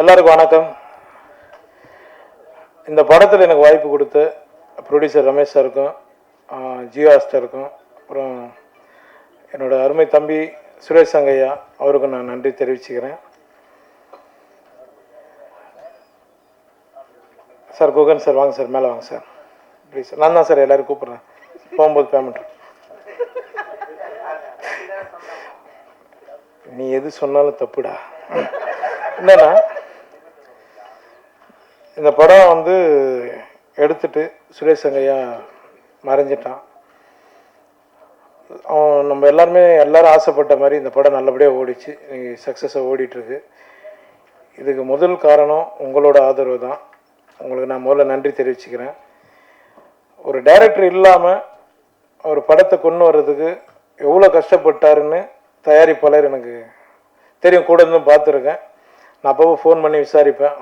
எல்லாருக்கும் வணக்கம். இந்த படத்தில் எனக்கு வாய்ப்பு கொடுத்த ப்ரொடியூசர் ரமேஷ் சாருக்கும், ஜியோ ஹாட்ஸ்டாருக்கும், அப்புறம் என்னோட அருமை தம்பி சுரேஷ் சங்கையா அவருக்கும் நான் நன்றி தெரிவிச்சுக்கிறேன். சார் குகன் சார் வாங்க சார், மேலே வாங்க சார் ப்ளீஸ். நான் தான் சார் எல்லோரும் கூப்பிட்றேன், போகும்போது பேமெண்ட். நீ எது சொன்னாலும் தப்புடா. என்னன்னா, இந்த படம் எடுத்துட்டு சுரேஷ் சங்கையா மறைஞ்சிட்டான். அவன் நம்ம எல்லாரும் ஆசைப்பட்ட மாதிரி இந்த படம் நல்லபடியாக ஓடிச்சு, சக்ஸஸாக ஓடிட்டுருக்கு. இதுக்கு முதல் காரணம் உங்களோட ஆதரவு தான். உங்களுக்கு நான் முதல்ல நன்றி தெரிவிச்சுக்கிறேன். ஒரு டைரக்டர் இல்லாமல் ஒரு படத்தை கொண்டு வர்றதுக்கு எவ்வளோ கஷ்டப்பட்டாருன்னு தயாரிப்பாளர் எனக்கு தெரியும், கூட இருந்தும் பார்த்துருக்கேன். நான் அப்போ ஃபோன் பண்ணி விசாரிப்பேன்.